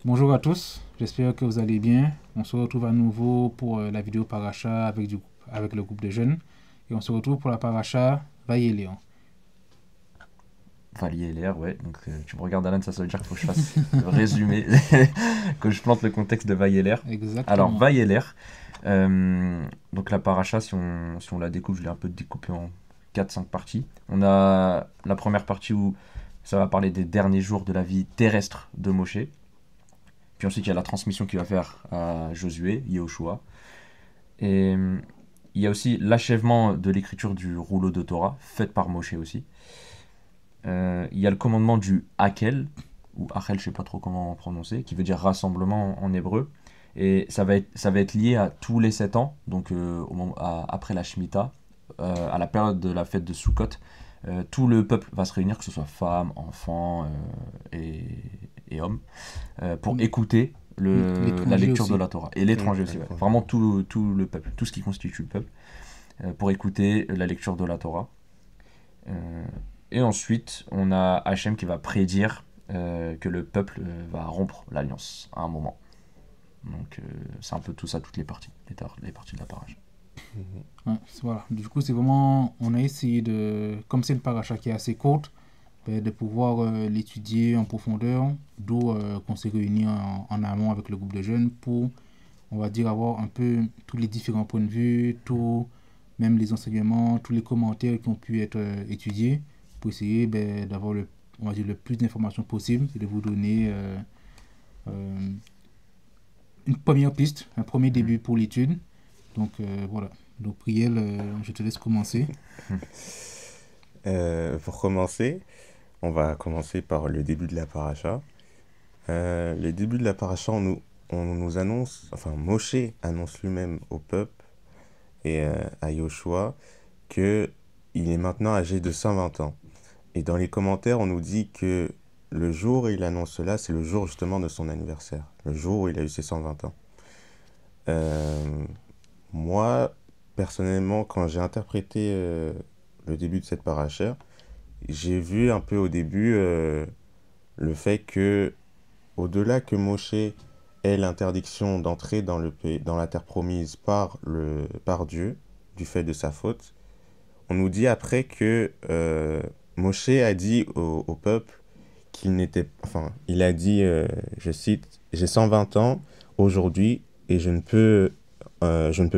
Bonjour à tous, j'espère que vous allez bien. On se retrouve à nouveau pour la vidéo Paracha avec le groupe de jeunes. Et on se retrouve pour la Paracha Vaille et Léon. Valier l'air, ouais. Donc tu me regardes Alan, ça veut dire qu'il faut que je fasse le résumé, que je plante le contexte de Vailleler. Alors Exactement. Vailleler, donc la paracha, si on la découpe, je l'ai un peu découpée en quatre cinq parties. On a la première partie où ça va parler des derniers jours de la vie terrestre de Moshe. Puis ensuite, il y a la transmission qu'il va faire à Josué, Yehoshua. Et il y a aussi l'achèvement de l'écriture du rouleau de Torah, faite par Moshe aussi. Il y a le commandement du Hakel, ou Hachel, je sais pas trop comment prononcer, qui veut dire rassemblement en hébreu. Et ça va être lié à tous les 7 ans, donc après la Shemitah, à la période de la fête de Sukkot. Tout le peuple va se réunir, que ce soit femmes, enfants et hommes, pour écouter la L'étranger lecture de aussi. la Torah. Et l'étranger À aussi, ouais. l'étranger. Vraiment tout le peuple, tout ce qui constitue le peuple, pour écouter la lecture de la Torah. Euh, et ensuite, on a Hachem qui va prédire que le peuple va rompre l'alliance à un moment. Donc c'est un peu tout ça, toutes les parties de la parage. Mhm. Ouais, voilà. Du coup, c'est vraiment. On a essayé de. Comme c'est une Paracha qui est assez courte, de pouvoir l'étudier en profondeur. D'où qu'on s'est réunis en amont avec le groupe de jeunes pour, on va dire, avoir un peu tous les différents points de vue, même les enseignements, tous les commentaires qui ont pu être étudiés pour essayer d'avoir on va dire, le plus d'informations possible et de vous donner euh, une première piste, un premier Mm. début pour l'étude. Donc voilà. Donc Priel, je te laisse commencer. Pour commencer, on va commencer par le début de la paracha. Le début de la paracha, on nous annonce, enfin Moshe annonce lui-même au peuple et à Yoshua que il est maintenant âgé de 120 ans. Et dans les commentaires, on nous dit que le jour où il annonce cela, c'est le jour justement de son anniversaire, le jour où il a eu ses 120 ans. Euh, Moi, personnellement, quand j'ai interprété le début de cette paracha, j'ai vu un peu au début le fait que, au-delà que Moshe ait l'interdiction d'entrer dans le pays, dans la terre promise par Dieu, du fait de sa faute, on nous dit après que Moshe a dit au peuple qu'il n'était, enfin, il a dit, je cite, j'ai 120 ans aujourd'hui et je ne peux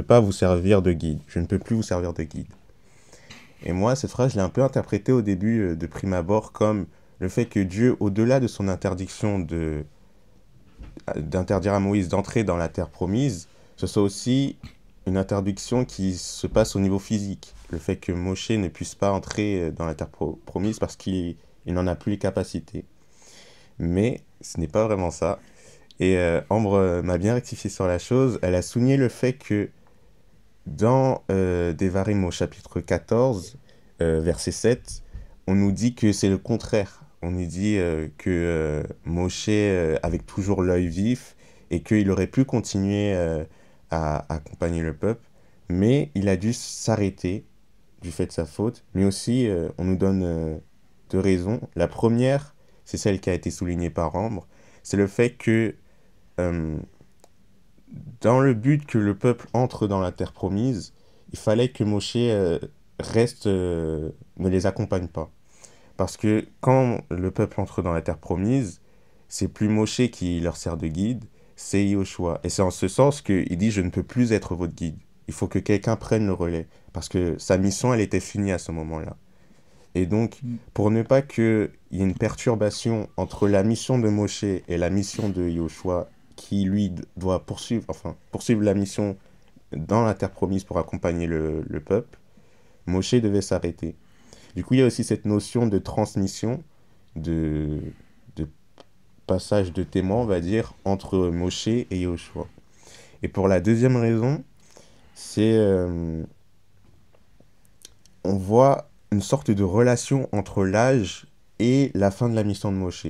pas vous servir de guide. Je ne peux plus vous servir de guide. Et moi, cette phrase, je l'ai un peu interprétée au début de prime abord comme le fait que Dieu, au-delà de son interdiction d'interdire à Moïse d'entrer dans la terre promise, ce soit aussi une interdiction qui se passe au niveau physique. Le fait que Moshe ne puisse pas entrer dans la terre promise parce qu'il n'en a plus les capacités. Mais ce n'est pas vraiment ça. Et Ambre m'a bien rectifié sur la chose. Elle a souligné le fait que dans Devarim au chapitre 14, verset 7, on nous dit que c'est le contraire. On nous dit que Moshe avec toujours l'œil vif et qu'il aurait pu continuer à accompagner le peuple, mais il a dû s'arrêter du fait de sa faute. Mais aussi, on nous donne deux raisons. La première, c'est celle qui a été soulignée par Ambre, c'est le fait que euh, dans le but que le peuple entre dans la terre promise, il fallait que Moshe ne les accompagne pas. Parce que quand le peuple entre dans la terre promise, c'est plus Moshe qui leur sert de guide, c'est Yoshua. Et c'est en ce sens qu'il dit, je ne peux plus être votre guide. Il faut que quelqu'un prenne le relais. Parce que sa mission, elle était finie à ce moment-là. Et donc, Mm. pour ne pas qu'il y ait une perturbation entre la mission de Moshe et la mission de Yoshua, qui lui doit poursuivre la mission dans la terre promise pour accompagner le peuple, Moshe devait s'arrêter. Du coup, il y a aussi cette notion de transmission, de, de passage de témoin, on va dire, entre Moshe et Yoshua. Et pour la deuxième raison, c'est on voit une sorte de relation entre l'âge et la fin de la mission de Moshe.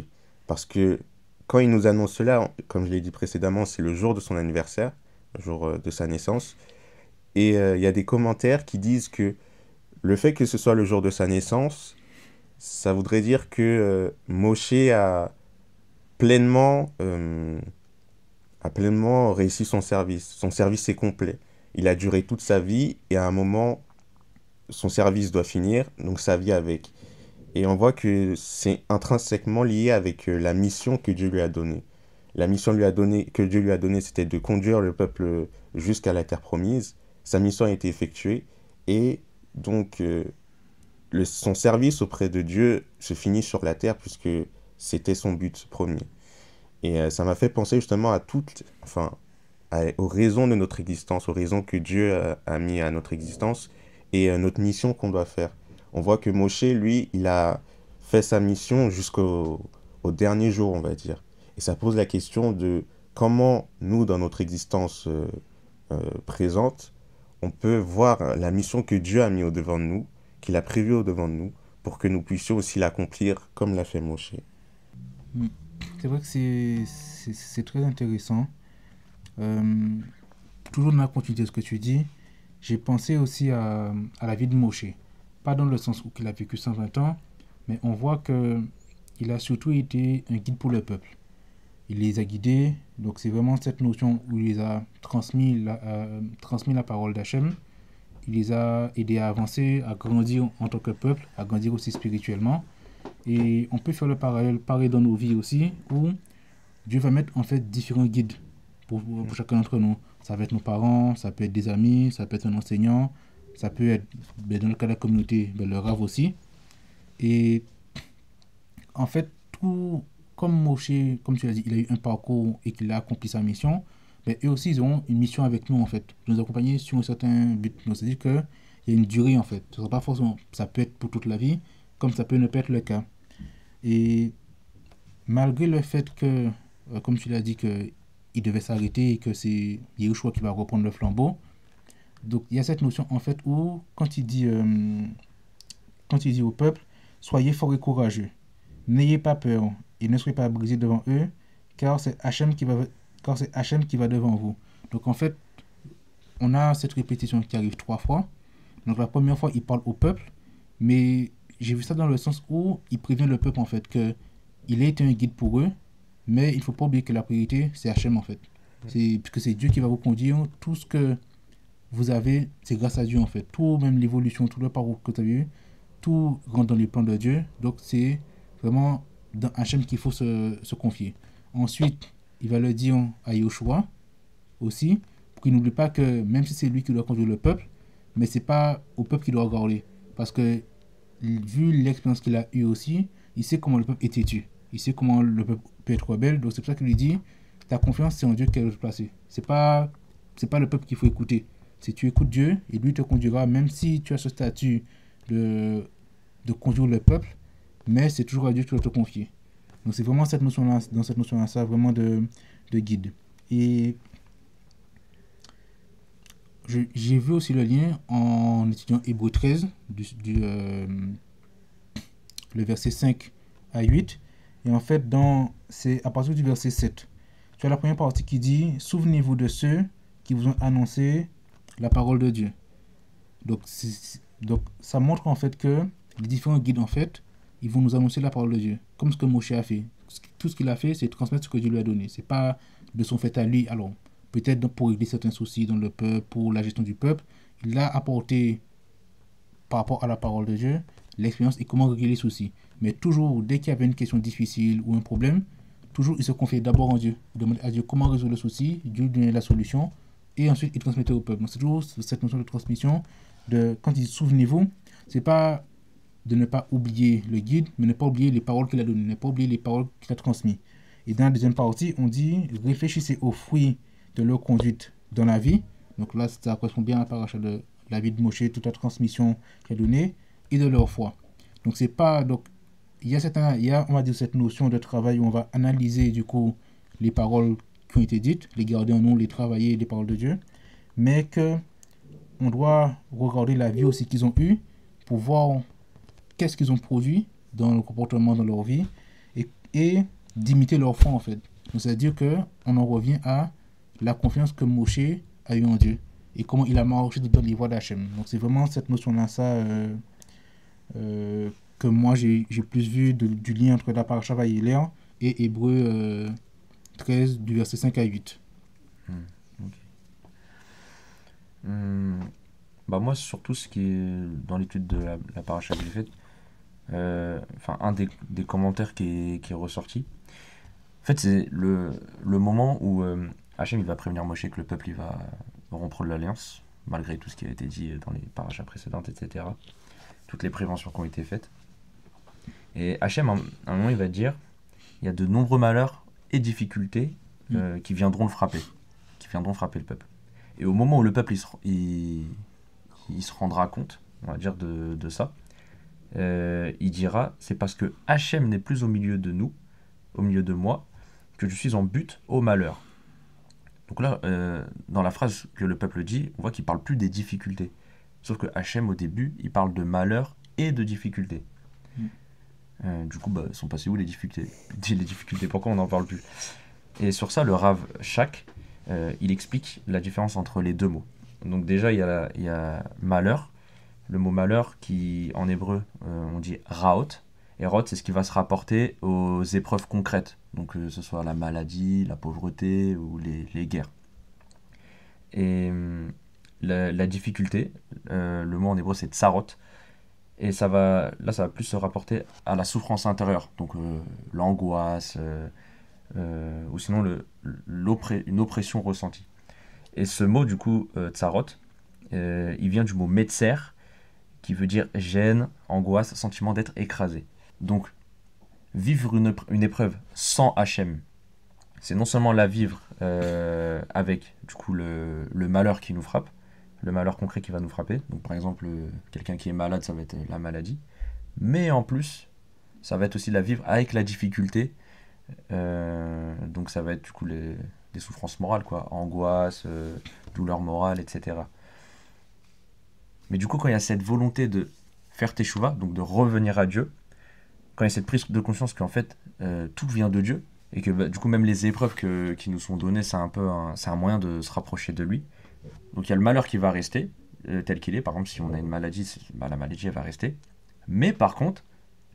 Parce que quand il nous annonce cela, comme je l'ai dit précédemment, c'est le jour de son anniversaire, le jour de sa naissance. Et il y a des commentaires qui disent que le fait que ce soit le jour de sa naissance, ça voudrait dire que Moshe a pleinement, euh, a pleinement réussi son service. Son service est complet. Il a duré toute sa vie et à un moment, son service doit finir, donc sa vie avec. Et on voit que c'est intrinsèquement lié avec la mission que Dieu lui a donnée. La mission que Dieu lui a donnée, c'était de conduire le peuple jusqu'à la terre promise. Sa mission a été effectuée et donc son service auprès de Dieu se finit sur la terre puisque c'était son but premier. Et ça m'a fait penser justement aux raisons de notre existence, aux raisons que Dieu a mis à notre existence et notre mission qu'on doit faire. On voit que Moshe, lui, il a fait sa mission au dernier jour, on va dire. Et ça pose la question de comment nous, dans notre existence présente, on peut voir la mission que Dieu a mis au-devant de nous, qu'il a prévue au-devant de nous, pour que nous puissions aussi l'accomplir comme l'a fait Moshe. Mm. C'est vrai que c'est très intéressant. Euh, Toujours dans la continuité de ce que tu dis, j'ai pensé aussi à la vie de Moshe. Pas dans le sens où il a vécu 120 ans, mais on voit que il a surtout été un guide pour le peuple. Il les a guidés, donc c'est vraiment cette notion où il les a transmis la parole d'Hachem. Il les a aidés à avancer, à grandir en tant que peuple, à grandir aussi spirituellement. Et on peut faire le parallèle pareil dans nos vies aussi, où Dieu va mettre en fait différents guides pour chacun d'entre nous. Ça va être nos parents, ça peut être des amis, ça peut être un enseignant, ça peut être, dans le cas de la communauté, le Rav aussi. Et en fait, tout comme Moshe, comme tu l'as dit, il a eu un parcours et qu'il a accompli sa mission, mais eux aussi, ils ont une mission avec nous, en fait, de nous accompagner sur un certain but. Donc, c'est-à-dire qu'il y a une durée, en fait. Ce sera pas forcément, ça peut être pour toute la vie, comme ça peut ne pas être le cas. Et malgré le fait que, comme tu l'as dit, que il devait s'arrêter et que c'est Yehoshua qui va reprendre le flambeau, donc il y a cette notion, en fait, où quand il dit au peuple, soyez forts et courageux, n'ayez pas peur et ne soyez pas brisés devant eux, car c'est Hachem qui va devant vous. Donc en fait, on a cette répétition qui arrive 3 fois. Donc la première fois, il parle au peuple, mais j'ai vu ça dans le sens où il prévient le peuple en fait que il a été un guide pour eux, mais il ne faut pas oublier que la priorité, c'est Hachem en fait. Puisque c'est Dieu qui va vous conduire. Tout ce que vous avez, c'est grâce à Dieu en fait. Tout, même l'évolution, tout le parcours que tu as eu, tout rentre dans les plans de Dieu. Donc c'est vraiment dans Hachem qu'il faut se confier. Ensuite, il va le dire à Yoshua aussi, pour qu'il n'oublie pas que même si c'est lui qui doit conduire le peuple, mais c'est pas au peuple qu'il doit regarder. Parce que vu l'expérience qu'il a eue aussi, il sait comment le peuple est têtu. Il sait comment le peuple peut être rebelle. Donc c'est pour ça qu'il lui dit, ta confiance c'est en Dieu qu'elle est placée. C'est pas le peuple qu'il faut écouter. Si tu écoutes Dieu, et lui te conduira, même si tu as ce statut de conduire le peuple, mais c'est toujours à Dieu que tu dois te confier. Donc c'est vraiment cette notion-là, dans cette notion-là, ça, vraiment de guide. Et j'ai vu aussi le lien en étudiant Hébreu 13, le verset 5 à 8. Et en fait, c'est à partir du verset 7. Tu as la première partie qui dit « Souvenez-vous de ceux qui vous ont annoncé la parole de Dieu. » Donc ça montre en fait que les différents guides, en fait, ils vont nous annoncer la parole de Dieu, comme ce que Moshe a fait. Tout ce qu'il a fait, c'est transmettre ce que Dieu lui a donné. C'est pas de son fait à lui. Alors, peut-être pour régler certains soucis dans le peuple, pour la gestion du peuple, il a apporté, par rapport à la parole de Dieu, l'expérience et comment régler les soucis. Mais toujours, dès qu'il y avait une question difficile ou un problème, toujours il se confiait d'abord en Dieu. Il demandait à Dieu comment résoudre le souci, Dieu lui donnait la solution, et ensuite il transmettait au peuple. Donc c'est toujours cette notion de transmission, quand il dit souvenez-vous, c'est pas de ne pas oublier le guide, mais ne pas oublier les paroles qu'il a données, ne pas oublier les paroles qu'il a transmises. Et dans la deuxième partie, on dit réfléchissez aux fruits de leur conduite dans la vie. Donc là, ça correspond bien à la paracha de la vie de Moshe, toute la transmission qu'il a donnée, et de leur foi. Donc c'est pas... Donc il y a, on va dire, cette notion de travail où on va analyser du coup les paroles qui ont été dites, les garder en nous, les travailler, les paroles de Dieu, mais que on doit regarder la vie aussi qu'ils ont eue pour voir qu'est-ce qu'ils ont produit dans le comportement, dans leur vie, et d'imiter leur foi en fait. Donc c'est-à-dire qu'on en revient à la confiance que Moshe a eue en Dieu et comment il a marché dans les voies d'Hachem. Donc c'est vraiment cette notion-là, que moi j'ai plus vu du lien entre la paracha Vaïler et Hébreux 13 du verset 5 à 8. Ok. Bah moi, surtout ce qui est dans l'étude de la paracha que j'ai faite, enfin un des commentaires qui est ressorti, en fait c'est le moment où Hachem il va prévenir Moshe que le peuple il va rompre l'alliance, malgré tout ce qui a été dit dans les parachas précédentes, etc. Toutes les préventions qui ont été faites. Et Hachem, à un moment, il va dire il y a de nombreux malheurs et difficultés qui viendront le frapper, qui viendront frapper le peuple. Et au moment où le peuple il se rendra compte, on va dire, de ça, il dira c'est parce que Hachem n'est plus au milieu de nous, au milieu de moi, que je suis en butte au malheur. Donc là, dans la phrase que le peuple dit, on voit qu'il ne parle plus des difficultés. Sauf que Hachem, au début, il parle de malheur et de difficultés. Du coup, sont passées où les difficultés? Les difficultés, pourquoi on n'en parle plus? Et sur ça, le Rav Shak, il explique la différence entre les deux mots. Donc déjà, il y a malheur. Le mot malheur qui, en hébreu, on dit raot. Et raot, c'est ce qui va se rapporter aux épreuves concrètes. Donc que ce soit la maladie, la pauvreté ou les guerres. Et la difficulté, le mot en hébreu, c'est tsarot. Et ça va plus se rapporter à la souffrance intérieure. Donc l'angoisse, ou sinon une oppression ressentie. Et ce mot, du coup, tsarot, il vient du mot metzer, qui veut dire gêne, angoisse, sentiment d'être écrasé. Donc, vivre une épreuve sans Hachem, c'est non seulement la vivre avec, du coup, le malheur qui nous frappe, le malheur concret qui va nous frapper. Donc, par exemple, quelqu'un qui est malade, ça va être la maladie. Mais en plus, ça va être aussi la vivre avec la difficulté. Donc, ça va être, du coup, des souffrances morales, quoi, angoisse, douleur morale, etc. Mais du coup, quand il y a cette volonté de faire teshuva, donc de revenir à Dieu, quand il y a cette prise de conscience qu'en fait, tout vient de Dieu, et que du coup, même les épreuves qui nous sont données, c'est un moyen de se rapprocher de lui. Donc il y a le malheur qui va rester, tel qu'il est. Par exemple, si on a une maladie, la maladie, elle va rester. Mais par contre,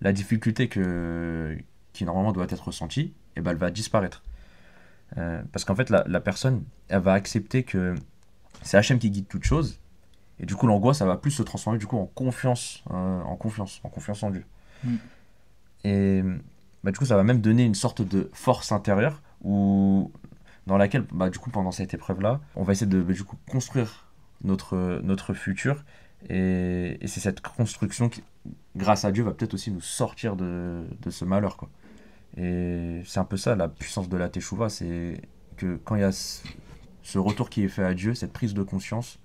la difficulté qui normalement doit être ressentie, elle va disparaître. Parce qu'en fait, la personne, elle va accepter que c'est Hachem qui guide toute chose. Et du coup, l'angoisse, ça va plus se transformer du coup en confiance en Dieu. Et du coup, ça va même donner une sorte de force intérieure dans laquelle, du coup, pendant cette épreuve-là, on va essayer de du coup, construire notre futur. Et c'est cette construction qui, grâce à Dieu, va peut-être aussi nous sortir de ce malheur, quoi. Et c'est un peu ça, la puissance de la Teshuvah, c'est que quand il y a ce retour qui est fait à Dieu, cette prise de conscience,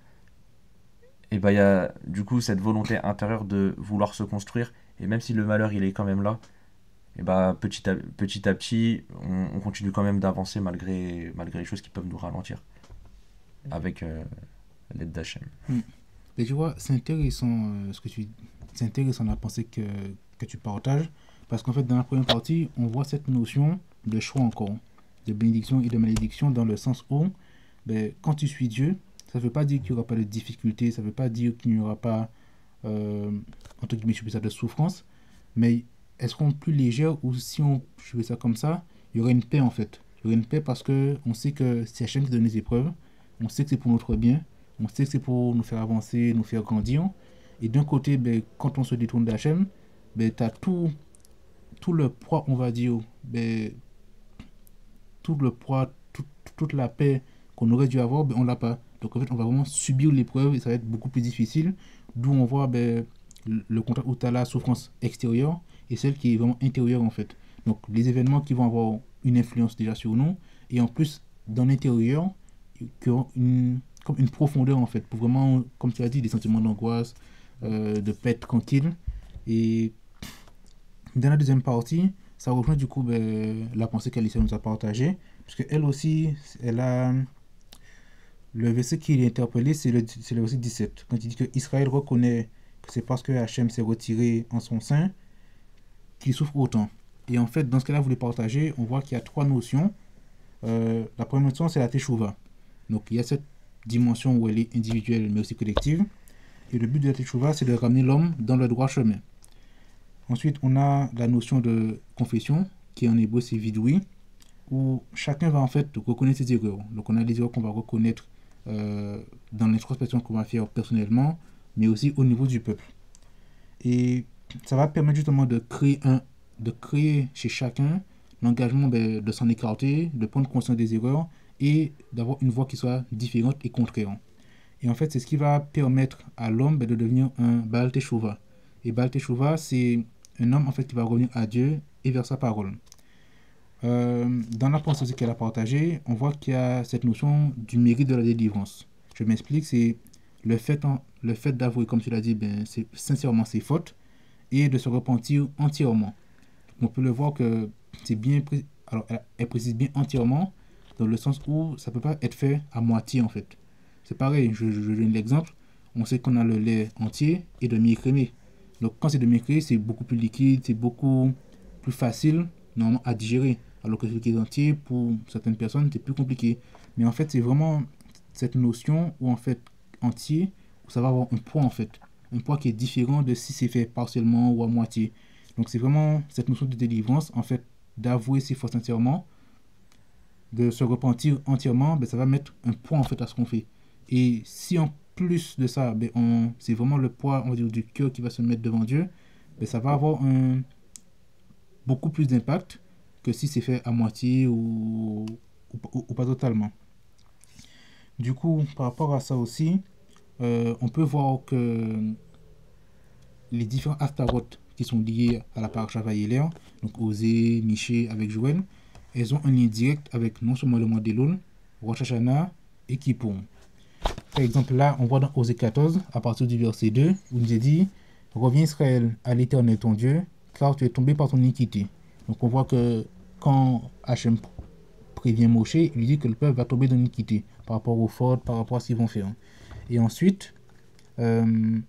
et il y a du coup cette volonté intérieure de vouloir se construire, et même si le malheur il est quand même là, et petit à petit on continue quand même d'avancer malgré les choses qui peuvent nous ralentir avec l'aide d'Hachem. Mais tu vois, c'est intéressant c'est intéressant la pensée que tu partages, parce qu'en fait dans la première partie on voit cette notion de choix encore, de bénédiction et de malédiction, dans le sens où quand tu suis Dieu, ça ne veut pas dire qu'il n'y aura pas de difficultés, ça ne veut pas dire qu'il n'y aura pas entre guillemets, je peux ça, de souffrance, mais elles seront plus légères, ou si on fait ça comme ça, il y aurait une paix en fait. Il y aurait une paix parce qu'on sait que c'est Hachem qui donne les épreuves, on sait que c'est pour notre bien, on sait que c'est pour nous faire avancer, nous faire grandir. Et d'un côté, quand on se détourne d'Hachem, tu as tout le poids, on va dire, tout le poids, toute la paix qu'on aurait dû avoir, on l'a pas. Donc en fait, on va vraiment subir l'épreuve et ça va être beaucoup plus difficile. D'où on voit le contrat où tu as la souffrance extérieure et celle qui est vraiment intérieure en fait. Donc les événements qui vont avoir une influence déjà sur nous, et en plus dans l'intérieur, comme une profondeur en fait, pour vraiment, comme tu as dit, des sentiments d'angoisse, de paix tranquille. Et dans la deuxième partie, ça rejoint du coup la pensée qu'Alicia nous a partagée, parce qu'elle aussi, elle a... Le verset qui est interpellé, c'est le verset 17, quand il dit que Israël reconnaît que c'est parce que Hachem s'est retiré en son sein qu'il souffre autant. Et en fait, dans ce qu'elle a voulu partager, on voit qu'il y a trois notions. La première notion, c'est la Teshuvah. Donc il y a cette dimension où elle est individuelle mais aussi collective. Et le but de la Teshuvah, c'est de ramener l'homme dans le droit chemin. Ensuite, on a la notion de confession, qui en hébreu c'est vidoui, où chacun va en fait reconnaître ses erreurs. Donc on a des erreurs qu'on va reconnaître dans l'introspection qu'on va faire personnellement, mais aussi au niveau du peuple. Et ça va permettre justement de créer chez chacun l'engagement de s'en écarter, de prendre conscience des erreurs et d'avoir une voix qui soit différente et contraire. Et en fait, c'est ce qui va permettre à l'homme de devenir un Baal Teshuvah. Et Baal Teshuvah, c'est un homme en fait qui va revenir à Dieu et vers sa parole. Dans la pensée qu'elle a partagée, on voit qu'il y a cette notion du mérite de la délivrance. Je m'explique, c'est le fait d'avouer, comme tu l'as dit, c'est sincèrement ses fautes et de se repentir entièrement. On peut le voir que c'est bien, alors elle précise bien entièrement dans le sens où ça peut pas être fait à moitié en fait. C'est pareil, je donne l'exemple. On sait qu'on a le lait entier et demi-écrémé. Donc quand c'est demi-écrémé, c'est beaucoup plus liquide, c'est beaucoup plus facile normalement à digérer. Alors que ce qui est entier, pour certaines personnes, c'est plus compliqué. Mais en fait, c'est vraiment cette notion où en fait, entier, où ça va avoir un poids en fait. Un poids qui est différent de si c'est fait partiellement ou à moitié. Donc c'est vraiment cette notion de délivrance, en fait, d'avouer ses fautes sincèrement, de se repentir entièrement, ça va mettre un poids en fait à ce qu'on fait. Et si en plus de ça, c'est vraiment le poids, on va dire, du cœur qui va se mettre devant Dieu, ça va avoir beaucoup plus d'impact que si c'est fait à moitié ou pas totalement. Du coup, par rapport à ça aussi, on peut voir que les différents Haftarot qui sont liés à la paracha Vayeler, donc Osée, Miché avec Joël, elles ont un lien direct avec non seulement le mois d'Elul, Rosh Hashanah et Kippour. Par exemple, là, on voit dans Osée 14, à partir du verset 2, où il nous est dit « Reviens Israël à l'Éternel ton Dieu, car tu es tombé par ton iniquité. » Donc on voit que quand Hachem prévient Moshe, il lui dit que le peuple va tomber dans l'iniquité par rapport aux fautes, par rapport à ce qu'ils vont faire. Et ensuite, il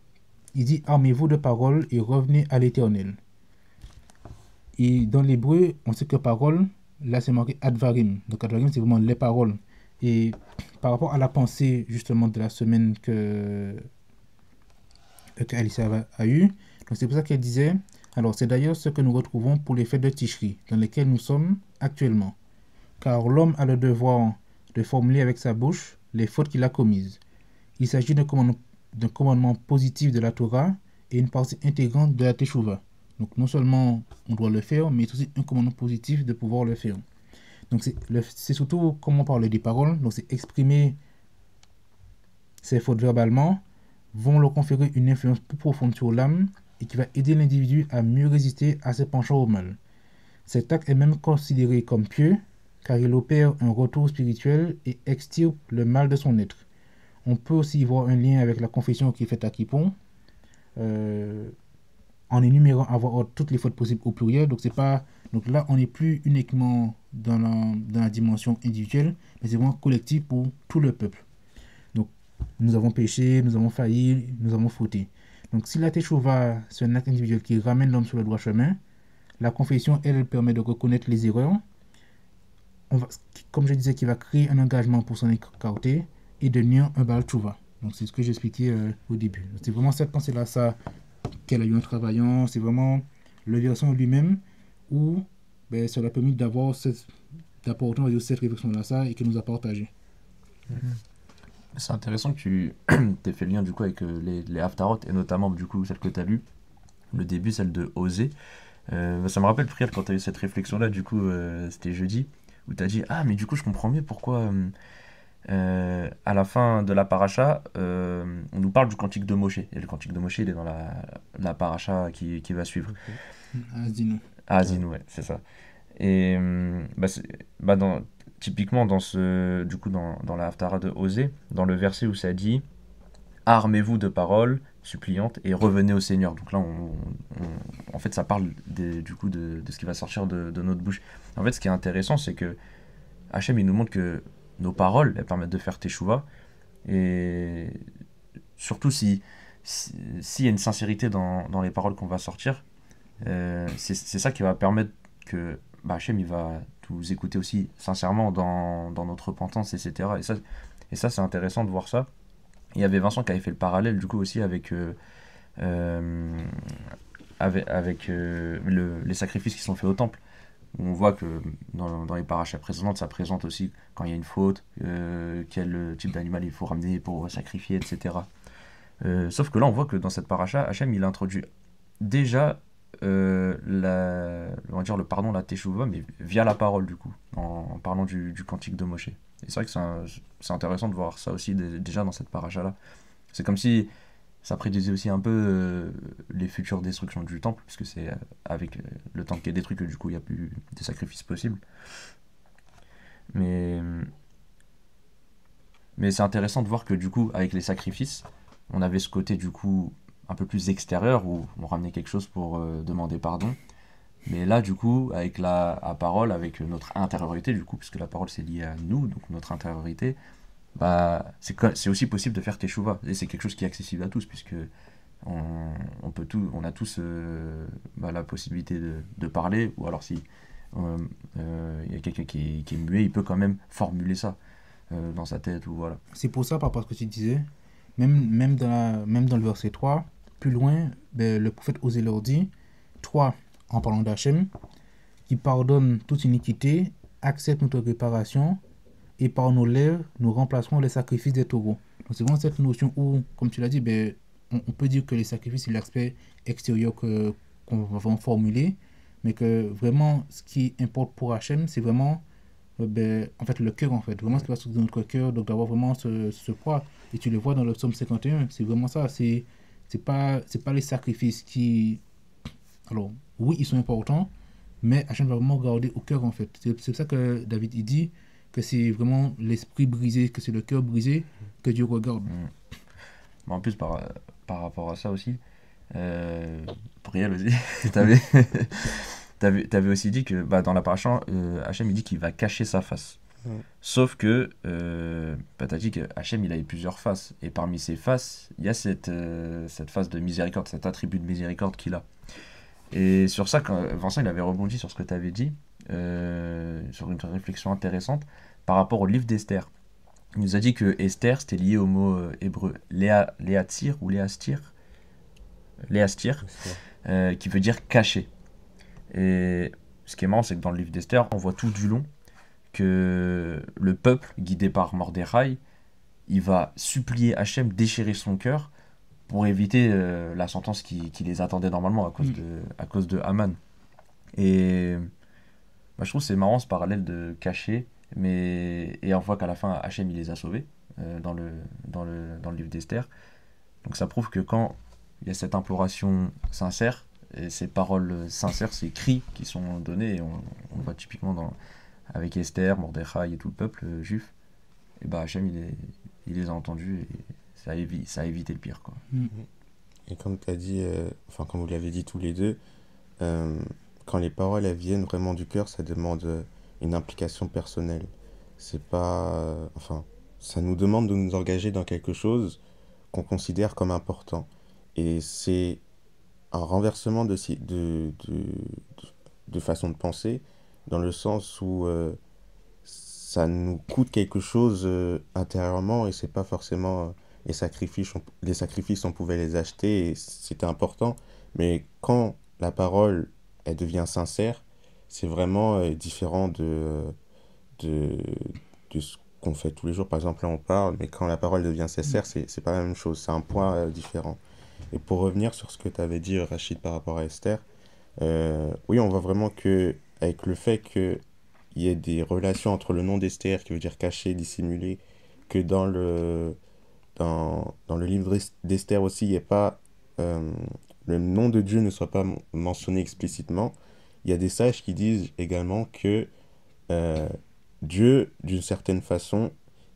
dit « Armez-vous de parole et revenez à l'Éternel. » Et dans l'hébreu, on sait que parole, là c'est marqué advarim. Donc advarim, c'est vraiment les paroles. Et par rapport à la pensée justement de la semaine que Alicia a eue, donc c'est pour ça qu'elle disait, alors c'est d'ailleurs ce que nous retrouvons pour les fêtes de Tishri, dans lesquelles nous sommes actuellement. Car l'homme a le devoir de formuler avec sa bouche les fautes qu'il a commises. Il s'agit d'un commandement positif de la Torah et une partie intégrante de la Teshuvah. Donc non seulement on doit le faire, mais c'est aussi un commandement positif de pouvoir le faire. Donc c'est surtout comment on parle des paroles, donc c'est exprimer ces fautes verbalement, vont leur conférer une influence plus profonde sur l'âme et qui va aider l'individu à mieux résister à ses penchants au mal. Cet acte est même considéré comme pieux car il opère un retour spirituel et extirpe le mal de son être. On peut aussi y voir un lien avec la confession qui est faite à Kippour, en énumérant à voix haute toutes les fautes possibles au pluriel. Donc là, on n'est plus uniquement dans la dimension individuelle, mais c'est vraiment collectif pour tout le peuple. Donc, nous avons péché, nous avons failli, nous avons fauté. Donc, si la Teshuvah, c'est un acte individuel qui ramène l'homme sur le droit chemin, la confession, elle permet de reconnaître les erreurs, comme je disais, qui va créer un engagement pour s'en écarter et devenir un Baal Teshuvah. Donc, c'est ce que j'expliquais au début. C'est vraiment cette pensée-là, ça, qu'elle a eu en travaillant, c'est vraiment le verset lui-même où ça lui a permis d'apporter cette réflexion-là, ça, et qu'elle nous a partagé. C'est intéressant que tu aies fait le lien du coup avec les Haftarot, et notamment du coup celle que tu as lue, le début, celle de Osée. Ça me rappelle, Priel, quand tu as eu cette réflexion-là, du coup, c'était jeudi, où tu as dit « Ah, mais du coup, je comprends mieux pourquoi... à la fin de la paracha, on nous parle du cantique de Moshe. Et le cantique de Moshe, il est dans la paracha qui va suivre. Azinu, ouais, c'est ça. Et typiquement dans la Haftara de Osée, dans le verset où ça dit « Armez-vous de paroles suppliantes et revenez au Seigneur ». Donc là, en fait, ça parle de ce qui va sortir de notre bouche. En fait, ce qui est intéressant, c'est que Hachem, il nous montre que nos paroles, elles permettent de faire Teshuvah, et surtout s'il y a une sincérité dans les paroles qu'on va sortir, c'est ça qui va permettre que Hachem, il va nous écouter aussi sincèrement dans notre repentance, etc. Et ça c'est intéressant de voir ça. Il y avait Vincent qui avait fait le parallèle du coup aussi avec les sacrifices qui sont faits au temple. où on voit que dans les parachas précédentes, ça présente aussi quand il y a une faute, quel type d'animal il faut ramener pour sacrifier, etc. Sauf que là, on voit que dans cette paracha, Hachem, il introduit déjà on va dire le pardon, la teshuva, mais via la parole, du coup, en parlant du cantique de Moshe. Et c'est vrai que c'est intéressant de voir ça aussi déjà dans cette paracha-là. C'est comme si ça prédisait aussi un peu les futures destructions du temple, puisque c'est avec le temple qui est détruit que du coup il n'y a plus de sacrifices possibles. Mais, mais c'est intéressant de voir que du coup, avec les sacrifices, on avait ce côté du coup un peu plus extérieur où on ramenait quelque chose pour demander pardon. Mais là, du coup, avec la parole, avec notre intériorité, du coup, puisque la parole c'est lié à nous, donc notre intériorité, bah, c'est aussi possible de faire teshuva. Et c'est quelque chose qui est accessible à tous, puisque on a tous la possibilité de parler, ou alors si il y a quelqu'un qui est muet, il peut quand même formuler ça dans sa tête, ou voilà. C'est pour ça, par rapport à ce que tu disais, même dans le verset 3, plus loin, ben, le prophète Osée leur dit, 3, en parlant d'Hachem, qui pardonne toute iniquité, accepte notre réparation, et par nos lèvres, nous remplacerons les sacrifices des taureaux. Donc c'est vraiment cette notion où, comme tu l'as dit, ben, on peut dire que les sacrifices, c'est l'aspect extérieur qu'on va formuler, mais que vraiment, ce qui importe pour Hachem, c'est vraiment ben, en fait, le cœur, en fait. Vraiment, ce qui va se dans notre cœur, donc d'avoir vraiment ce poids. Et tu le vois dans le psaume 51, c'est vraiment ça. C'est pas les sacrifices qui. Alors, oui, ils sont importants, mais Hachem va vraiment garder au cœur, en fait. C'est pour ça que David, il dit que c'est vraiment l'esprit brisé, que c'est le cœur brisé que Dieu regarde. Mais en plus, par rapport à ça aussi, Brielle aussi, t'avais, t'avais aussi dit que bah, dans la paracha, Hachem il dit qu'il va cacher sa face. Sauf que bah, t'as dit que Hachem il avait plusieurs faces. Et parmi ces faces, il y a cette face de miséricorde, cet attribut de miséricorde qu'il a. Et sur ça, quand Vincent il avait rebondi sur ce que tu avais dit, sur une réflexion intéressante par rapport au livre d'Esther. Il nous a dit que Esther c'était lié au mot hébreu Léatir ou Léastir, qui veut dire caché. Et ce qui est marrant, c'est que dans le livre d'Esther, on voit tout du long que le peuple, guidé par Mordechai, il va supplier Hachem déchirer son cœur pour éviter la sentence qui les attendait normalement à cause de Haman. Et moi, je trouve que c'est marrant ce parallèle de caché, et on voit qu'à la fin, Hachem il les a sauvés dans le livre d'Esther. Donc ça prouve que quand il y a cette imploration sincère, et ces paroles sincères, ces cris qui sont donnés, et on voit typiquement avec Esther, Mordechai et tout le peuple juif, et bah Hachem il les a entendus et ça a évité le pire, quoi. Et comme tu as dit, enfin comme vous l'avez dit tous les deux, quand les paroles elles viennent vraiment du cœur, ça demande une implication personnelle. C'est pas, enfin, ça nous demande de nous engager dans quelque chose qu'on considère comme important. Et c'est un renversement de façon de penser, dans le sens où ça nous coûte quelque chose intérieurement et c'est pas forcément les sacrifices on pouvait les acheter et c'était important, mais quand la parole elle devient sincère, c'est vraiment différent de, de ce qu'on fait tous les jours. Par exemple là on parle, mais quand la parole devient sincère, c'est pas la même chose, c'est un point différent. Et pour revenir sur ce que tu avais dit Rachid par rapport à Esther, oui on voit vraiment que avec le fait que il y ait des relations entre le nom d'Esther, qui veut dire caché, dissimulé, que dans le livre d'Esther aussi, il n'y ait pas le nom de Dieu ne soit pas mentionné explicitement. Il y a des sages qui disent également que euh, Dieu, d'une certaine façon,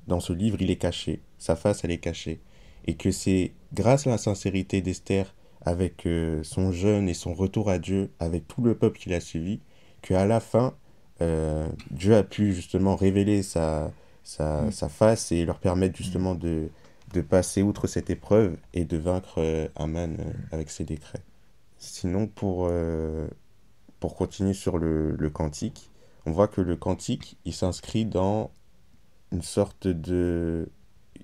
dans ce livre, il est caché. Sa face, elle est cachée. Et que c'est grâce à la sincérité d'Esther, avec son jeûne et son retour à Dieu, avec tout le peuple qui l'a suivi, qu'à la fin, Dieu a pu justement révéler sa face et leur permettre justement de passer outre cette épreuve et de vaincre Haman avec ses décrets. Sinon, pour continuer sur le cantique, on voit que le cantique, il s'inscrit dans une sorte de...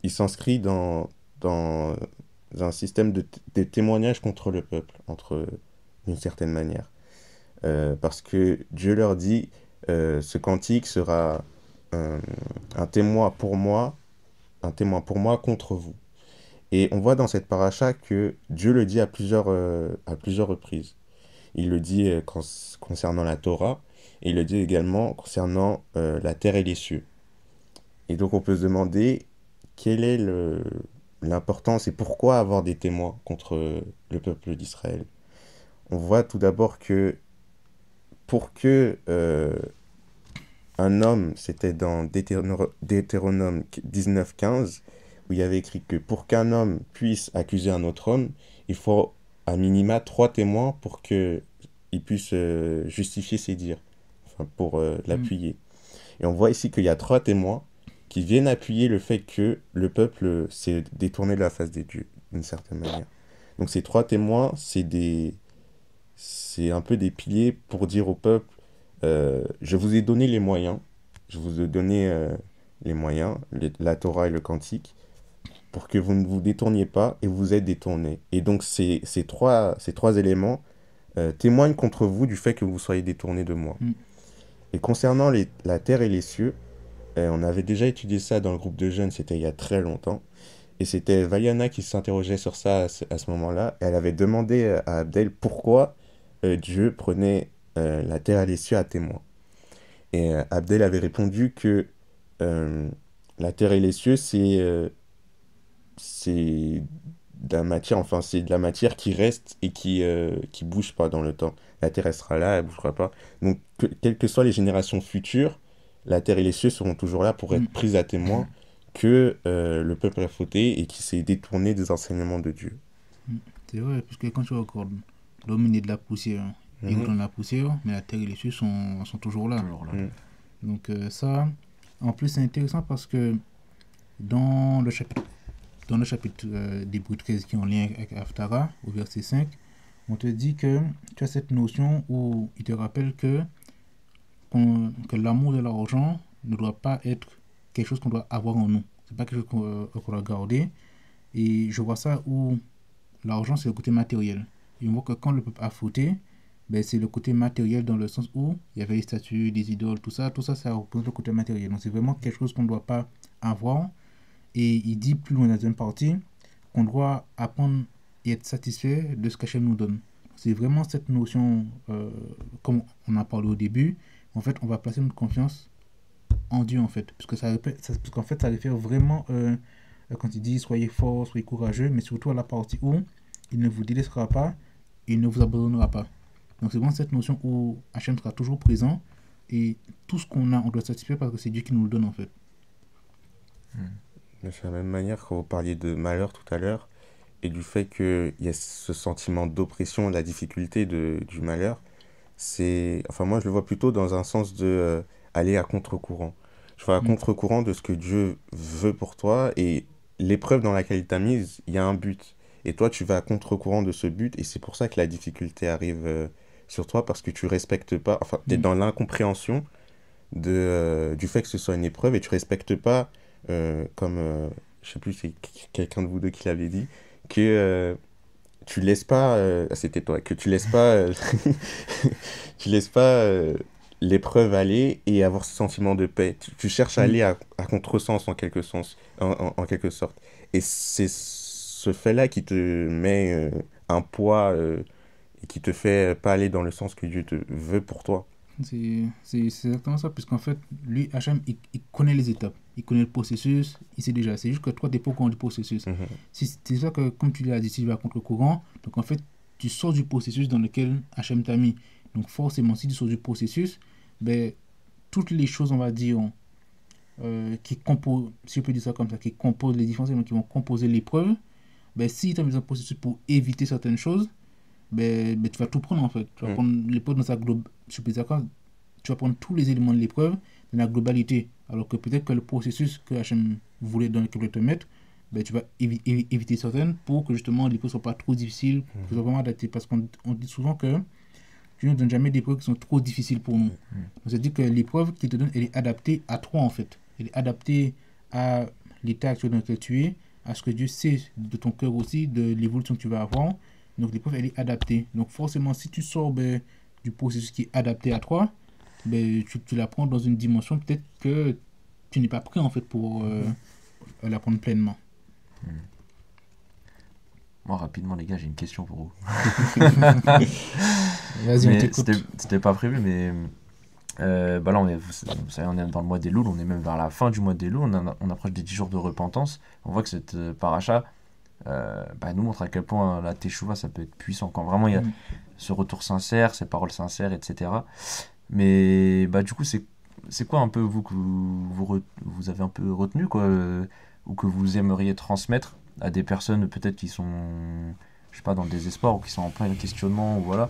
Il s'inscrit dans un système de témoignage contre le peuple, d'une certaine manière. parce que Dieu leur dit, ce cantique sera un, un témoin pour moi, un témoin pour moi contre vous. Et on voit dans cette paracha que Dieu le dit à plusieurs reprises. Il le dit concernant la Torah, et il le dit également concernant la terre et les cieux. Et donc on peut se demander quelle est l'importance et pourquoi avoir des témoins contre le peuple d'Israël. On voit tout d'abord que pour que un homme, c'était dans Deutéronome 19:15, où il y avait écrit que pour qu'un homme puisse accuser un autre homme, il faut à minima 3 témoins pour qu'il puisse justifier ses dires, enfin pour Mm. l'appuyer. Et on voit ici qu'il y a 3 témoins qui viennent appuyer le fait que le peuple s'est détourné de la face des dieux, d'une certaine manière. Donc ces 3 témoins, c'est un peu des piliers pour dire au peuple, je vous ai donné les moyens, je vous ai donné les moyens, la Torah et le Cantique, pour que vous ne vous détourniez pas et vous êtes détournés. Et donc ces trois éléments témoignent contre vous du fait que vous soyez détournés de moi. Mm. Et concernant la terre et les cieux, on avait déjà étudié ça dans le groupe de jeunes, c'était il y a très longtemps. Et c'était Valiana qui s'interrogeait sur ça à ce moment-là. Et elle avait demandé à Abdel pourquoi Dieu prenait la terre et les cieux à témoin. Et Abdel avait répondu que euh, la terre et les cieux, c'est de la matière, enfin c'est de la matière qui reste et qui bouge pas dans le temps. La terre elle sera là, elle bougera pas. Donc quelles que soient les générations futures, la terre et les cieux seront toujours là pour Mm. être prises à témoin que le peuple a fauté et qui s'est détourné des enseignements de Dieu. Mm. C'est vrai, parce que quand tu regardes l'homme est né de la poussière, il roule Mhm. dans la poussière, mais la terre et les cieux sont toujours là. Toujours là. Mhm. Donc ça, en plus c'est intéressant parce que dans le chapitre, d'Hébreux 13 qui est en lien avec Haftara, au verset 5, on te dit que tu as cette notion où il te rappelle que l'amour de l'argent ne doit pas être quelque chose qu'on doit avoir en nous. C'est pas quelque chose qu'on doit garder. Et je vois ça où l'argent, c'est le côté matériel. Et on voit que quand le peuple a fauté, ben, c'est le côté matériel dans le sens où il y avait les statues, des idoles, tout ça, ça représente le côté matériel. Donc c'est vraiment quelque chose qu'on ne doit pas avoir. Et il dit plus loin dans une partie qu'on doit apprendre et être satisfait de ce qu'Hachem nous donne. C'est vraiment cette notion, comme on a parlé au début, en fait, on va placer notre confiance en Dieu, en fait. Parce qu'en fait, ça réfère vraiment, quand il dit soyez forts, soyez courageux, mais surtout à la partie où il ne vous délaissera pas, il ne vous abandonnera pas. Donc c'est vraiment cette notion où Hachem sera toujours présent et tout ce qu'on a, on doit être satisfait parce que c'est Dieu qui nous le donne, en fait. De la même manière, quand vous parliez de malheur tout à l'heure, et du fait qu'il y a ce sentiment d'oppression, de la difficulté du malheur, enfin moi je le vois plutôt dans un sens de aller à contre-courant. Je vais à Mm. contre-courant de ce que Dieu veut pour toi, et l'épreuve dans laquelle il t'a mise, il y a un but. Et toi, tu vas à contre-courant de ce but, et c'est pour ça que la difficulté arrive sur toi, parce que tu respectes pas, enfin, tu es Mm. dans l'incompréhension du fait que ce soit une épreuve, et tu respectes pas, comme, je sais plus, c'est quelqu'un de vous deux qui l'avait dit, que tu laisses pas, c'était toi, que tu laisses pas, tu laisses pas l'épreuve aller et avoir ce sentiment de paix. Tu cherches à Mm. aller à contresens en quelque sens, en quelque sorte. Et c'est ce fait-là qui te met un poids et qui te fait pas aller dans le sens que Dieu te veut pour toi. C'est exactement ça, puisqu'en fait, lui, Hachem, il connaît les étapes, il connaît le processus, il sait déjà. C'est juste que toi, tu n'es pas au courant du processus. Mhm. C'est ça que, comme tu l'as dit, si tu vas contre le courant, donc en fait, tu sors du processus dans lequel Hachem t'a mis. Donc forcément, si tu sors du processus, ben, toutes les choses, on va dire, qui composent, si je peux dire ça comme ça, qui composent les différents éléments qui vont composer l'épreuve, ben, si tu as mis un processus pour éviter certaines choses, ben, tu vas tout prendre en fait. Tu vas Mm. prendre l'épreuve dans sa globalité. Tu vas prendre tous les éléments de l'épreuve dans la globalité. Alors que peut-être que le processus que Hachem voulait dans lequel te mettre, ben, tu vas éviter certaines pour que justement l'épreuve ne soit pas trop difficile, que ce soit vraiment adapté. Parce qu'on dit souvent que Dieu ne donne jamais d'épreuves qui sont trop difficiles pour nous. On se dit que l'épreuve qu'il te donne, elle est adaptée à toi en fait. Elle est adaptée à l'état actuel dans lequel tu es, à ce que Dieu sait de ton cœur aussi, de l'évolution que tu vas avoir. Donc l'épreuve, elle est adaptée. Donc forcément, si tu sors ben, du processus qui est adapté à toi, ben, tu l'apprends dans une dimension peut-être que tu n'es pas prêt en fait pour l'apprendre pleinement. Moi, rapidement, les gars, j'ai une question pour vous. Vas-y, on Mais t'écoute. c'était pas prévu, mais bah là, vous savez, on est dans le mois des Louls, on est même vers la fin du mois des Louls, on approche des 10 jours de repentance. On voit que cette paracha bah, nous montre à quel point la teshuva, ça peut être puissant. Quand vraiment il y a Mm. ce retour sincère, ces paroles sincères, etc. Mais bah, du coup, c'est quoi un peu vous que vous avez un peu retenu, quoi, ou que vous aimeriez transmettre à des personnes peut-être qui sont, je sais pas, dans le désespoir ou qui sont en plein questionnement, ou voilà.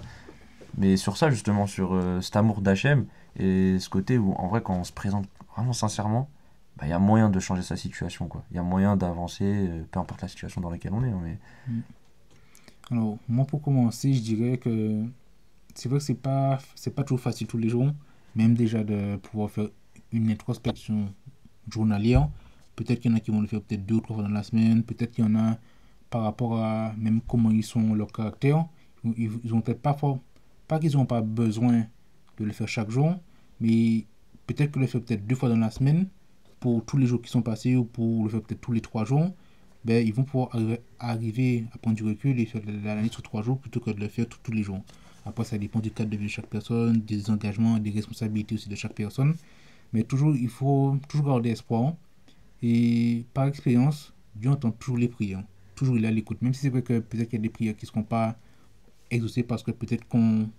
Mais sur ça, justement, sur cet amour d'Hachem et ce côté où, en vrai, quand on se présente vraiment sincèrement, bah, il y a moyen de changer sa situation, quoi. Il y a moyen d'avancer, peu importe la situation dans laquelle on est. Mais... Mm. Alors, moi, pour commencer, je dirais que c'est vrai que c'est pas toujours facile tous les jours, même déjà de pouvoir faire une introspection journalière. Peut-être qu'il y en a qui vont le faire peut-être 2 ou 3 fois dans la semaine, peut-être qu'il y en a par rapport à même comment ils sont, leur caractère. Ils ont peut-être pas qu'ils n'ont pas besoin de le faire chaque jour, mais peut-être que le faire peut-être 2 fois dans la semaine, pour tous les jours qui sont passés, ou pour le faire peut-être tous les 3 jours, ben, ils vont pouvoir arriver à prendre du recul et faire l'analyse sur 3 jours plutôt que de le faire tous les jours. Après, ça dépend du cadre de vie de chaque personne, des engagements, des responsabilités aussi de chaque personne. Mais toujours, il faut toujours garder espoir. Et par expérience, Dieu entend toujours les prières. Toujours il est à l'écoute. Même si c'est vrai que peut-être qu'il y a des prières qui ne seront pas exaucées parce que peut-être qu'on,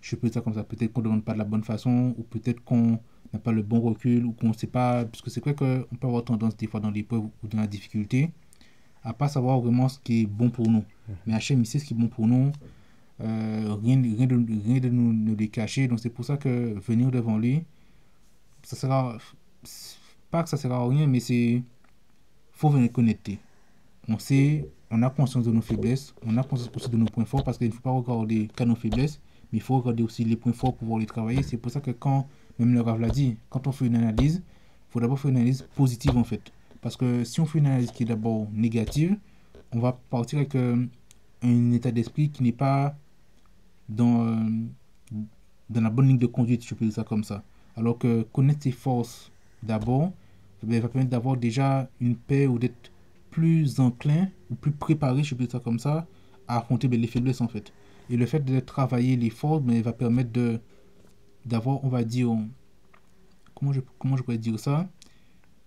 je peux dire ça comme ça, peut-être qu'on ne demande pas de la bonne façon, ou peut-être qu'on n'a pas le bon recul, ou qu'on ne sait pas, parce que c'est vrai qu'on peut avoir tendance des fois dans l'épreuve ou dans la difficulté à pas savoir vraiment ce qui est bon pour nous. Mais Hachem, il sait ce qui est bon pour nous. Rien de nous les cacher. Donc c'est pour ça que venir devant lui, ça sera pas que ça sert à rien, mais c'est faut venir connecter. On sait, on a conscience de nos faiblesses, on a conscience aussi de nos points forts parce qu'il ne faut pas regarder qu'à nos faiblesses, mais il faut regarder aussi les points forts pour pouvoir les travailler. C'est pour ça que quand, même le Rav l'a dit, quand on fait une analyse, il faut d'abord faire une analyse positive en fait. Parce que si on fait une analyse qui est d'abord négative, on va partir avec un état d'esprit qui n'est pas dans, dans la bonne ligne de conduite, je peux dire ça comme ça. Alors que connaître ses forces d'abord va permettre d'avoir déjà une paix ou d'être plus enclin ou plus préparé, je peux dire ça comme ça, à affronter les faiblesses en fait. Et le fait de travailler les forces va permettre d'avoir, on va dire, comment je pourrais dire ça,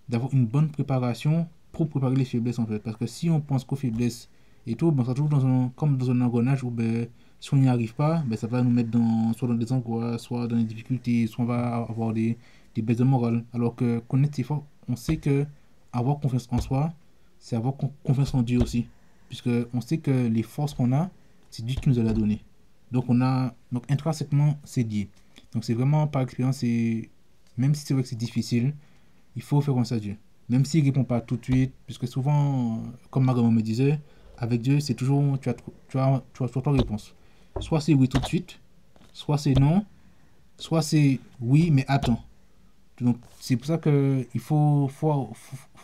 d'avoir une bonne préparation pour préparer les faiblesses en fait. Parce que si on pense qu'aux faiblesses et tout, ben, ça se trouve comme dans un engrenage où ben, si on n'y arrive pas, ben, ça va nous mettre soit dans des angoisses, soit dans des difficultés, soit on va avoir des baisses de morale. Alors que connaître ses forces, on sait que avoir confiance en soi, c'est avoir confiance en Dieu aussi. Puisque on sait que les forces qu'on a, c'est Dieu qui nous a donné. Donc intrinsèquement, c'est lié. Donc c'est vraiment par expérience, et même si c'est vrai que c'est difficile, il faut faire comme ça à Dieu. Même s'il ne répond pas tout de suite, puisque souvent, comme ma grand me disait, avec Dieu, c'est toujours, tu as trois réponses. Soit c'est oui tout de suite, soit c'est non, soit c'est oui, mais attends. Donc, c'est pour ça qu'il faut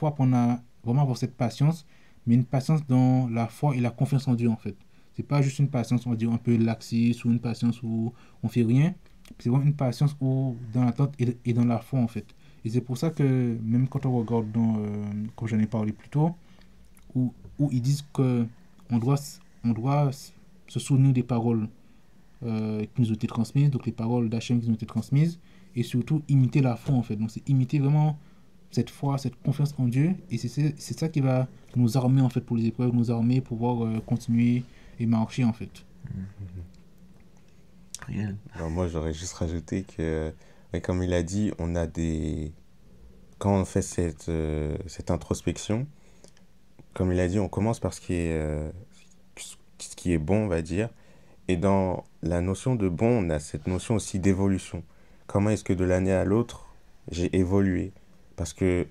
apprendre à vraiment avoir cette patience, mais une patience dans la foi et la confiance en Dieu, en fait. C'est pas juste une patience, on va dire, un peu laxiste, ou une patience où on fait rien. C'est vraiment une patience où, dans l'attente et dans la foi, en fait. Et c'est pour ça que, même quand on regarde comme j'en ai parlé plus tôt, où ils disent que on doit se souvenir des paroles qui nous ont été transmises, donc les paroles d'Hachem qui nous ont été transmises, et surtout imiter la foi en fait. Donc c'est imiter vraiment cette foi, cette confiance en Dieu, et c'est ça qui va nous armer en fait pour les épreuves, nous armer pour pouvoir continuer et marcher en fait. Réel. Alors moi, j'aurais juste rajouté que, ouais, comme il a dit, quand on fait cette introspection, comme il a dit, on commence par ce qui est bon, on va dire. Et dans la notion de bon, on a cette notion aussi d'évolution. Comment est-ce que de l'année à l'autre, j'ai évolué? Parce que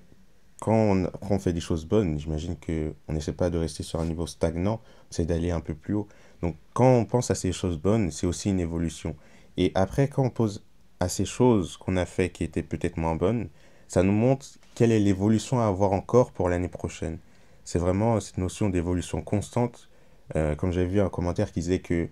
quand on fait des choses bonnes, j'imagine qu'on n'essaie pas de rester sur un niveau stagnant, on essaie d'aller un peu plus haut. Donc quand on pense à ces choses bonnes, c'est aussi une évolution. Et après, quand on pose à ces choses qu'on a fait qui étaient peut-être moins bonnes, ça nous montre quelle est l'évolution à avoir encore pour l'année prochaine. C'est vraiment cette notion d'évolution constante. Comme j'avais vu un commentaire qui disait que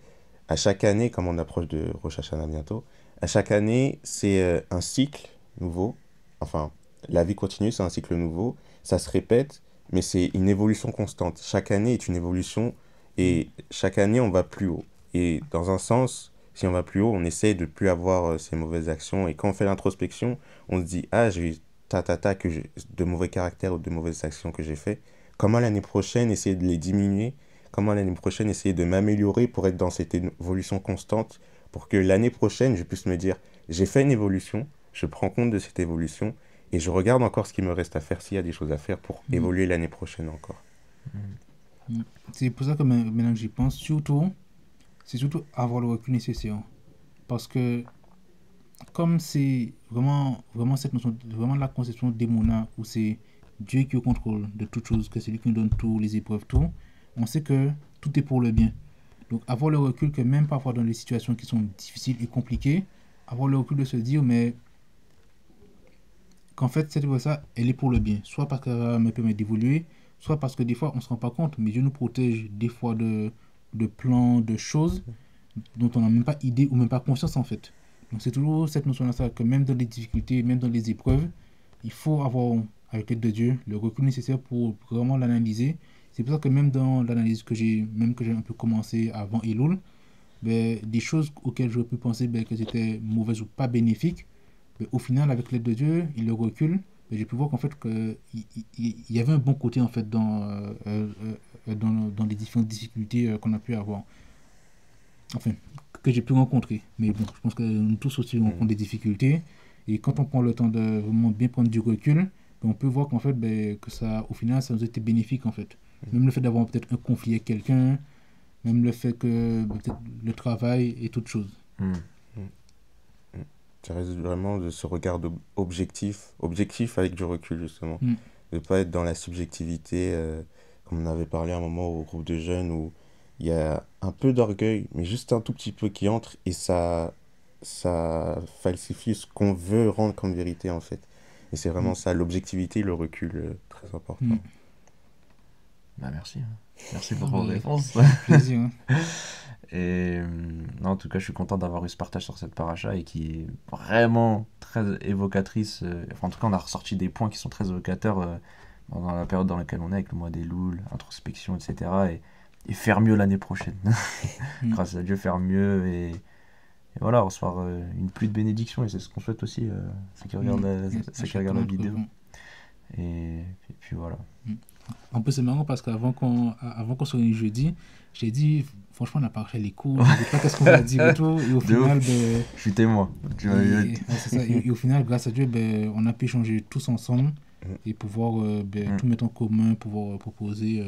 à chaque année, comme on approche de Rosh Hashanah bientôt, à chaque année, c'est un cycle nouveau. Enfin, la vie continue, c'est un cycle nouveau. Ça se répète, mais c'est une évolution constante. Chaque année est une évolution et chaque année, on va plus haut. Et dans un sens, si on va plus haut, on essaie de plus avoir ces mauvaises actions. Et quand on fait l'introspection, on se dit, ah, j'ai eu de mauvais caractères ou de mauvaises actions que j'ai fait. Comment l'année prochaine essayer de les diminuer? Comment l'année prochaine essayer de m'améliorer pour être dans cette évolution constante, pour que l'année prochaine, je puisse me dire, j'ai fait une évolution, je prends compte de cette évolution, et je regarde encore ce qu'il me reste à faire, s'il y a des choses à faire pour Mm. évoluer l'année prochaine encore. Mm. C'est pour ça que maintenant que j'y pense, c'est surtout avoir le recul nécessaire. Parce que comme c'est vraiment cette notion, vraiment la conception démona, où c'est Dieu qui est au contrôle de toutes choses, que c'est lui qui nous donne tout, les épreuves, tout, on sait que tout est pour le bien. Donc avoir le recul que même parfois dans des situations qui sont difficiles et compliquées, avoir le recul de se dire, mais qu'en fait cette épreuve-là, elle est pour le bien. Soit parce qu'elle me permet d'évoluer, soit parce que des fois on ne se rend pas compte, mais Dieu nous protège des fois de plans, de choses dont on n'a même pas idée ou même pas conscience en fait. Donc c'est toujours cette notion-là que même dans les difficultés, même dans les épreuves, il faut avoir, avec l'aide de Dieu, le recul nécessaire pour vraiment l'analyser. C'est pour ça que même dans l'analyse même que j'ai un peu commencé avant Elul, ben, des choses auxquelles j'aurais pu penser ben, que c'était mauvaises ou pas bénéfiques, ben, au final, avec l'aide de Dieu, il le recule, ben, j'ai pu voir qu'en fait, il y avait un bon côté en fait dans les différentes difficultés qu'on a pu avoir. Enfin, que j'ai pu rencontrer. Mais bon, je pense que nous tous aussi rencontrons des difficultés. Et quand on prend le temps de vraiment bien prendre du recul, ben, on peut voir qu'en fait, ben, que ça, au final, ça nous a été bénéfique en fait. Même le fait d'avoir peut-être un conflit avec quelqu'un, même le fait que ben, peut-être le travail et toute chose. Mm. Ça reste vraiment de ce regard objectif avec du recul justement. Mm. De ne pas être dans la subjectivité, comme on avait parlé à un moment au groupe de jeunes où il y a un peu d'orgueil, mais juste un tout petit peu qui entre et ça falsifie ce qu'on veut rendre comme vérité en fait. Et c'est vraiment ça, l'objectivité, le recul, très important. Mm. Bah, merci. Merci pour Ah, vos ben, réponses. plaisir. Hein. Et non, en tout cas, je suis content d'avoir eu ce partage sur cette paracha et qui est vraiment très évocatrice. Enfin, en tout cas, on a ressorti des points qui sont très évocateurs dans la période dans laquelle on est, avec le mois des Louls, introspection, etc. Et faire mieux l'année prochaine. Grâce à Dieu, faire mieux et voilà, recevoir une pluie de bénédictions. Et c'est ce qu'on souhaite aussi, ceux qui regardent la vidéo. Et puis voilà. En plus, c'est marrant parce qu'avant qu'on se réunisse jeudi, j'ai dit, franchement, on n'a pas fait les cours, je ne sais pas qu'est-ce qu'on va dire et tout. Et au final, ben, je suis témoin. c'est ça. Et au final, grâce à Dieu, ben, on a pu échanger tous ensemble et pouvoir tout mettre en commun, pouvoir proposer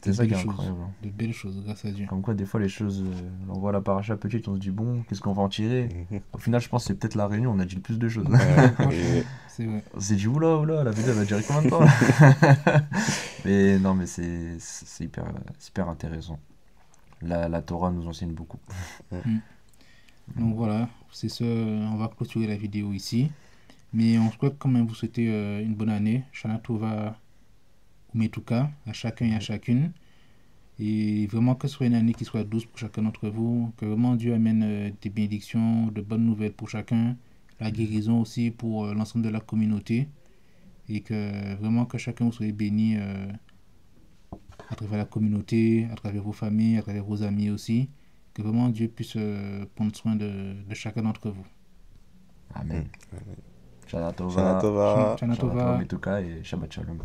c'est ça qui est incroyable. De belles choses, grâce à Dieu. Comme quoi, des fois, les choses, on voit la paracha petite, on se dit, bon, qu'est-ce qu'on va en tirer? Au final, je pense que c'est peut-être la réunion, on a dit le plus de choses. C'est vrai. On s'est dit, oula, la vidéo, elle va durer combien de temps? Mais non, mais c'est hyper intéressant. La Torah nous enseigne beaucoup. Donc voilà, c'est ça, on va clôturer la vidéo ici. Mais on souhaite quand même vous souhaiter une bonne année. Shana Tova Umetuka, à chacun et à chacune. Et vraiment que ce soit une année qui soit douce pour chacun d'entre vous. Que vraiment Dieu amène des bénédictions, de bonnes nouvelles pour chacun. La guérison aussi pour l'ensemble de la communauté. Et que vraiment que chacun vous soit béni à travers la communauté, à travers vos familles, à travers vos amis aussi. Que vraiment Dieu puisse prendre soin de chacun d'entre vous. Amen. Shana Shana Tova. Shana Tova, Metuka et Shabbat Shalom.